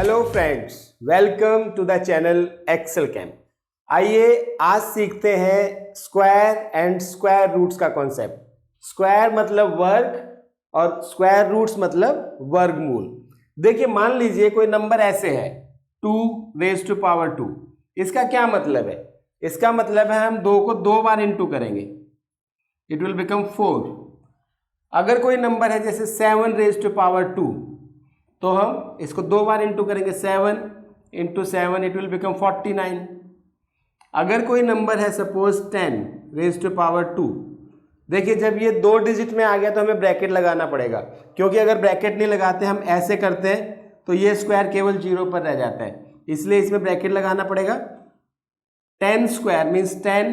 Hello friends, welcome to the channel Excel camp. आइए आज सीखते हैं स्क्वायर एंड स्क्वायर रूट्स का कॉन्सेप्ट। स्क्वायर मतलब वर्ग और स्क्वायर रूट्स मतलब वर्गमूल। देखिए, मान लीजिए कोई नंबर ऐसे है 2⁻²। इसका क्या मतलब है? इसका मतलब है हम 2 को 2 बार इंटू करेंगे, इट विल बिकम 4। अगर कोई नंबर है जैसे 7⁻², तो हम इसको 2 बार इंटू करेंगे, 7 × 7 इट विल बिकम 49। अगर कोई नंबर है सपोज 10⁻², देखिए जब ये 2 डिजिट में आ गया तो हमें ब्रैकेट लगाना पड़ेगा, क्योंकि अगर ब्रैकेट नहीं लगाते हम ऐसे करते हैं तो ये स्क्वायर केवल 0 पर रह जाता है, इसलिए इसमें ब्रैकेट लगाना पड़ेगा। 10² मीन्स 10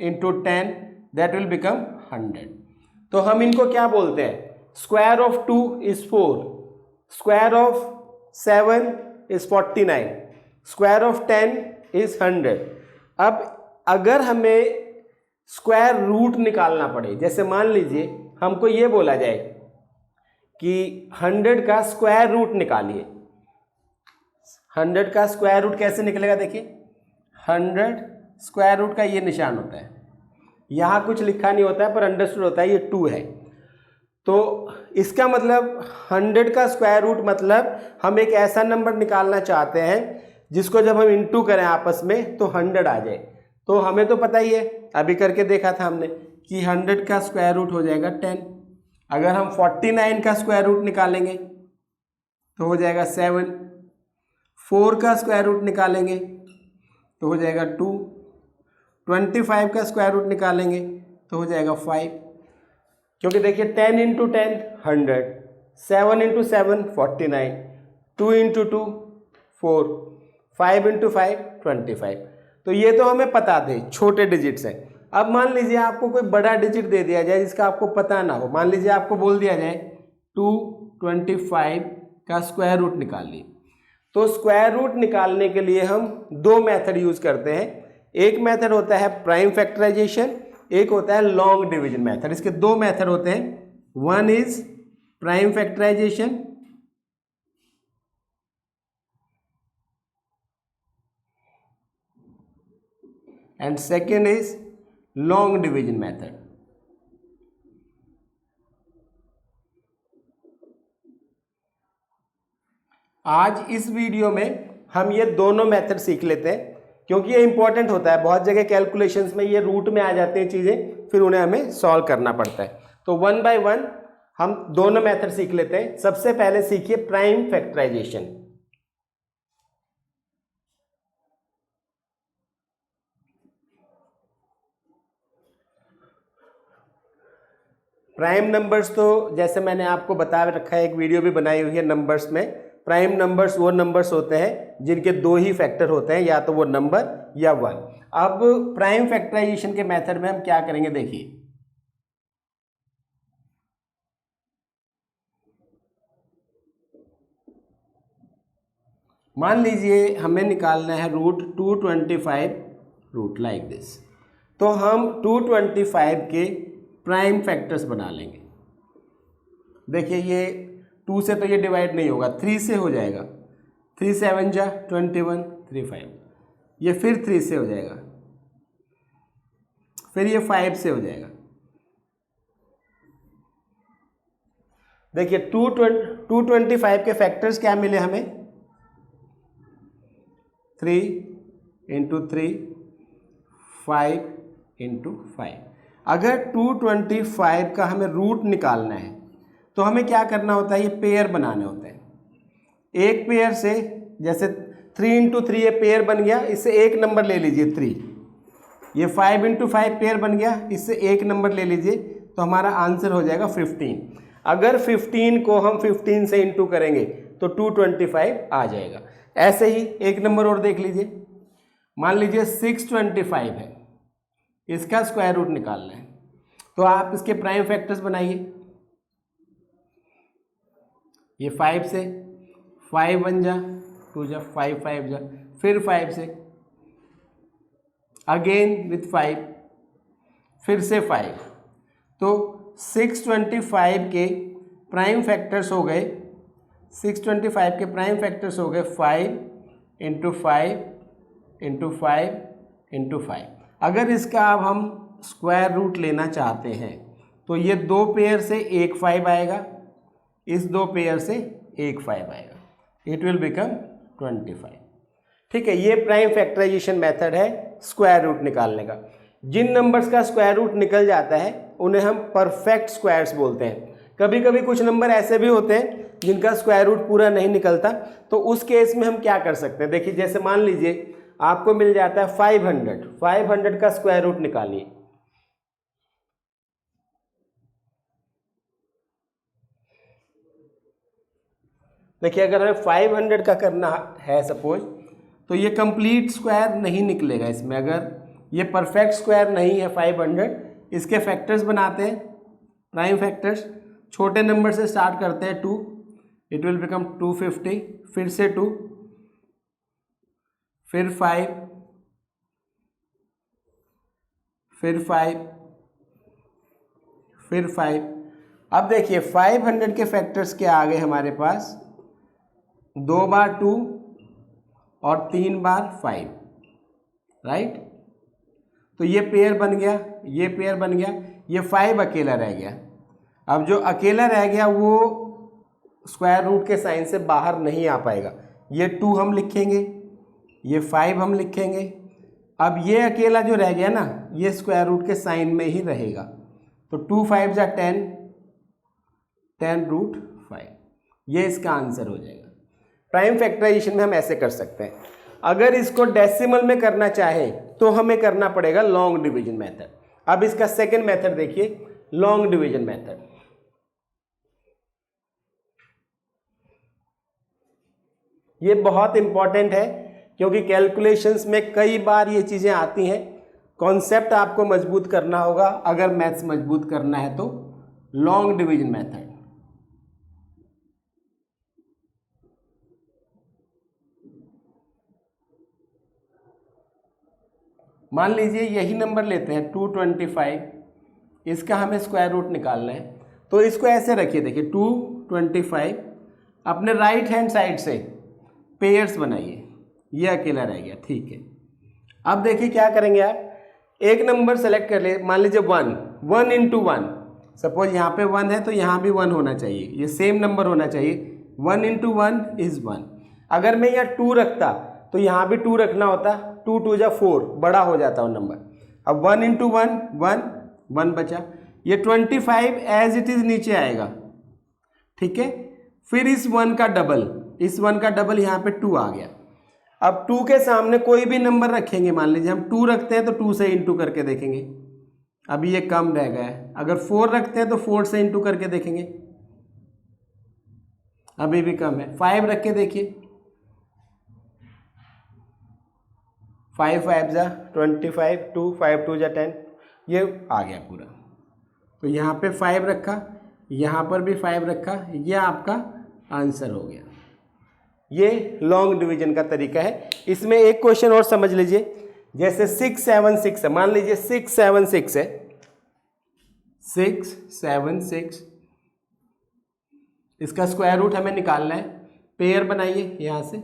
× 10 दैट विल बिकम 100। तो हम इनको क्या बोलते हैं? Square of 2 is 4, square of 7 is 49, square of 10 is 100। अब अगर हमें स्क्वायर रूट निकालना पड़े, जैसे मान लीजिए हमको ये बोला जाए कि 100 का स्क्वायर रूट निकालिए। 100 का स्क्वायर रूट कैसे निकलेगा? देखिए 100 स्क्वायर रूट का ये निशान होता है, यहाँ कुछ लिखा नहीं होता है पर अंडरस्टूड होता है, ये 2 है। तो इसका मतलब 100 का स्क्वायर रूट मतलब हम एक ऐसा नंबर निकालना चाहते हैं जिसको जब हम इंटू करें आपस में तो 100 आ जाए। तो हमें तो पता ही है, अभी करके देखा था हमने कि 100 का स्क्वायर रूट हो जाएगा 10। अगर हम 49 का स्क्वायर रूट निकालेंगे तो हो जाएगा 7, 4 का स्क्वायर रूट निकालेंगे तो हो जाएगा 2, 25 का स्क्वायर रूट निकालेंगे तो हो जाएगा 5। क्योंकि देखिए 10 × 10 100, 7 × 7 49, 2 × 2 4, 5 × 5 25। तो ये तो हमें पता थे, छोटे डिजिट्स हैं। अब मान लीजिए आपको कोई बड़ा डिजिट दे दिया जाए जिसका आपको पता ना हो। मान लीजिए आपको बोल दिया जाए 225 का स्क्वायर रूट निकालिए। तो स्क्वायर रूट निकालने के लिए हम 2 मेथड यूज करते हैं। एक मेथड होता है प्राइम फैक्टराइजेशन, एक होता है लॉन्ग डिवीजन मेथड। इसके 2 मेथड होते हैं, one is prime factorization and second is long division method. आज इस वीडियो में हम ये दोनों मेथड सीख लेते हैं, क्योंकि ये इंपॉर्टेंट होता है। बहुत जगह कैलकुलेशंस में ये रूट में आ जाते हैं चीज़ें, फिर उन्हें हमें सॉल्व करना पड़ता है। तो 1 बाय 1 हम दोनों मेथड सीख लेते हैं। सबसे पहले सीखिए प्राइम फैक्टराइजेशन। प्राइम नंबर्स तो जैसे मैंने आपको बता रखा है, एक वीडियो भी बनाई हुई है नंबर्स में। प्राइम नंबर्स वो नंबर्स होते हैं जिनके 2 ही फैक्टर होते हैं, या तो वो नंबर या 1। अब प्राइम फैक्टराइजेशन के मेथड में हम क्या करेंगे, देखिए मान लीजिए हमें निकालना है रूट 225 रूट लाइक दिस। तो हम 225 के प्राइम फैक्टर्स बना लेंगे। देखिए ये 2 से तो ये डिवाइड नहीं होगा, 3 से हो जाएगा। 3 7 जा 21, 3 5, ये फिर 3 से हो जाएगा, फिर ये 5 से हो जाएगा। देखिए 225 के फैक्टर्स क्या मिले हमें? 3 × 3, 5 × 5। अगर 225 का हमें रूट निकालना है तो हमें क्या करना होता है? ये पेयर बनाने होते हैं। एक पेयर से, जैसे 3 × 3 ये पेयर बन गया, इससे एक नंबर ले लीजिए 3। ये 5 × 5 पेयर बन गया, इससे एक नंबर ले लीजिए, तो हमारा आंसर हो जाएगा 15। अगर 15 को हम 15 से इंटू करेंगे तो 225 आ जाएगा। ऐसे ही एक नंबर और देख लीजिए, मान लीजिए 625 है, इसका स्क्वायर रूट निकालना है, तो आप इसके प्राइम फैक्टर्स बनाइए। ये 5 से, 5 1 जा 2 जा 5 5 जा, फिर 5 से, अगेन विथ 5, फिर से 5। तो 625 के प्राइम फैक्टर्स हो गए 625 के प्राइम फैक्टर्स हो गए 5 इंटू 5 इंटू 5 इंटू 5। अगर इसका अब हम स्क्वायर रूट लेना चाहते हैं तो ये दो पेयर से एक 5 आएगा, इस दो पेयर से एक 5 आएगा, इट विल बिकम 25। ठीक है, ये प्राइम फैक्टराइजेशन मेथड है स्क्वायर रूट निकालने का। जिन नंबर्स का स्क्वायर रूट निकल जाता है उन्हें हम परफेक्ट स्क्वायर्स बोलते हैं। कभी कभी कुछ नंबर ऐसे भी होते हैं जिनका स्क्वायर रूट पूरा नहीं निकलता, तो उस केस में हम क्या कर सकते हैं, देखिए जैसे मान लीजिए आपको मिल जाता है 500 का स्क्वायर रूट निकालिए। देखिए अगर हमें 500 का करना है सपोज, तो ये कंप्लीट स्क्वायर नहीं निकलेगा इसमें। अगर ये परफेक्ट स्क्वायर नहीं है 500, इसके फैक्टर्स बनाते हैं, प्राइम फैक्टर्स छोटे नंबर से स्टार्ट करते हैं 2, इट विल बिकम 250, फिर से 2, फिर 5, फिर 5, फिर 5। अब देखिए 500 के फैक्टर्स क्या आ गए हमारे पास, 2 बार 2 और 3 बार 5, राइट। तो ये पेयर बन गया, ये पेयर बन गया, ये 5 अकेला रह गया। अब जो अकेला रह गया वो स्क्वायर रूट के साइन से बाहर नहीं आ पाएगा। ये 2 हम लिखेंगे, ये 5 हम लिखेंगे। अब ये अकेला जो रह गया ना, ये स्क्वायर रूट के साइन में ही रहेगा। तो 2 5 जा 10, 10 रूट 5, ये इसका आंसर हो जाएगा। प्राइम फैक्टराइजेशन में हम ऐसे कर सकते हैं। अगर इसको डेसिमल में करना चाहे तो हमें करना पड़ेगा लॉन्ग डिवीजन मेथड। अब इसका सेकंड मेथड देखिए, लॉन्ग डिवीजन मेथड। ये बहुत इंपॉर्टेंट है क्योंकि कैलकुलेशंस में कई बार ये चीजें आती हैं। कॉन्सेप्ट आपको मजबूत करना होगा अगर मैथ्स मजबूत करना है तो। लॉन्ग डिवीजन मेथड, मान लीजिए यही नंबर लेते हैं 225, इसका हमें स्क्वायर रूट निकालना है। तो इसको ऐसे रखिए, देखिए 225, अपने राइट हैंड साइड से पेयर्स बनाइए, ये अकेला रह गया, ठीक है। अब देखिए क्या करेंगे आप, एक नंबर सेलेक्ट कर ले, मान लीजिए 1 इंटू 1, सपोज यहाँ पे 1 है तो यहाँ भी 1 होना चाहिए, ये सेम नंबर होना चाहिए। 1 इंटू 1 इज 1। अगर मैं यहाँ 2 रखता तो यहाँ भी 2 रखना होता, 2 2 जा 4, बड़ा हो जाता वो नंबर। अब 1 इंटू 1 1 बचा, ये 25 एज इट इज नीचे आएगा, ठीक है। फिर इस 1 का डबल, इस 1 का डबल यहाँ पे 2 आ गया। अब 2 के सामने कोई भी नंबर रखेंगे, मान लीजिए हम 2 रखते हैं तो 2 से इंटू करके देखेंगे, अभी ये कम रह गया है। अगर 4 रखते हैं तो 4 से इंटू करके देखेंगे, अभी भी कम है। 5 रख के देखिए, 5 5 जा 25, 2 5 2 जा 10, ये आ गया पूरा। तो यहाँ पे 5 रखा, यहाँ पर भी 5 रखा, ये आपका आंसर हो गया। ये लॉन्ग डिवीजन का तरीका है। इसमें एक क्वेश्चन और समझ लीजिए, जैसे 6 7 6 है, मान लीजिए 6 7 6 है, 6 7 6, इसका स्क्वायर रूट हमें निकालना है। पेयर बनाइए यहाँ से।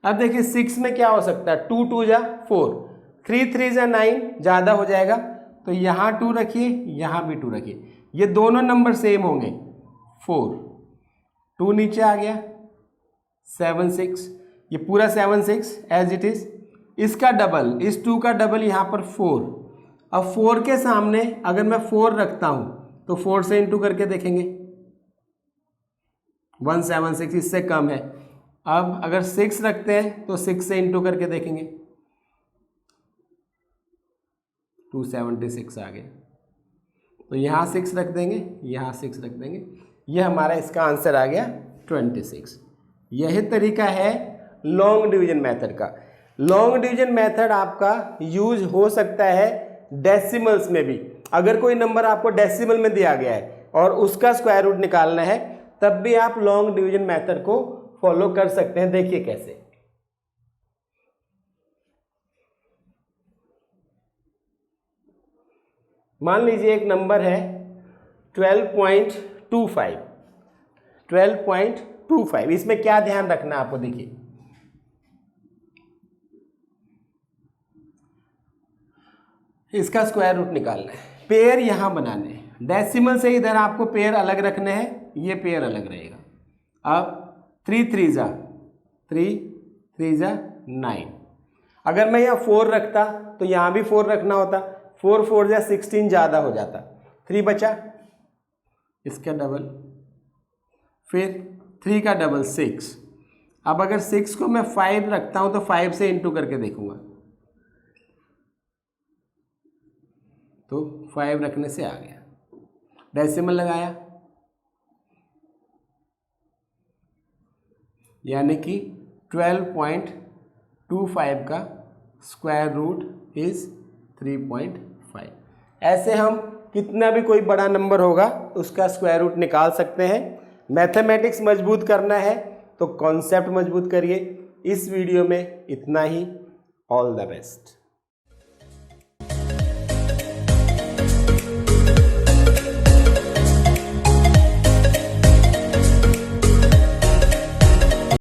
अब देखिए 6 में क्या हो सकता है, 2 2 जा 4, 3 3 जा 9, ज़्यादा हो जाएगा तो यहाँ 2 रखिए, यहाँ भी 2 रखिए, ये दोनों नंबर सेम होंगे। 4, 2 नीचे आ गया, 7 6, ये पूरा 7 6 एज इट इज, इसका डबल, इस 2 का डबल यहाँ पर 4। अब 4 के सामने अगर मैं 4 रखता हूँ तो 4 से इंटू करके देखेंगे, 176, इससे कम है। अब अगर 6 रखते हैं तो 6 से इंटू करके देखेंगे, 276 आ गया। तो यहाँ 6 रख देंगे, यहाँ 6 रख देंगे, ये हमारा इसका आंसर आ गया 26। यही तरीका है लॉन्ग डिवीजन मेथड का। लॉन्ग डिवीजन मेथड आपका यूज हो सकता है डेसिमल्स में भी। अगर कोई नंबर आपको डेसिमल में दिया गया है और उसका स्क्वायर रूट निकालना है, तब भी आप लॉन्ग डिवीजन मेथड को फॉलो कर सकते हैं। देखिए कैसे, मान लीजिए एक नंबर है 12.25, 3.25। इसमें क्या ध्यान रखना आपको, देखिए इसका स्क्वायर रूट निकालना है, पेयर यहां बनाने हैं, डेसिमल से इधर आपको पेयर अलग रखने हैं, ये पेयर अलग रहेगा। अब 3 3 जा 9। अगर मैं यहाँ 4 रखता तो यहाँ भी 4 रखना होता, 4 4 जा 16 ज़्यादा हो जाता, 3 बचा, इसका डबल, फिर 3 का डबल 6। अब अगर 6 को मैं 5 रखता हूँ तो 5 से इंटू करके देखूंगा, तो 5 रखने से आ गया, डेसिमल लगाया, यानी कि 12.25 का स्क्वायर रूट इज 3.5। ऐसे हम कितना भी कोई बड़ा नंबर होगा उसका स्क्वायर रूट निकाल सकते हैं। मैथमेटिक्स मजबूत करना है तो कॉन्सेप्ट मजबूत करिए। इस वीडियो में इतना ही। All the best.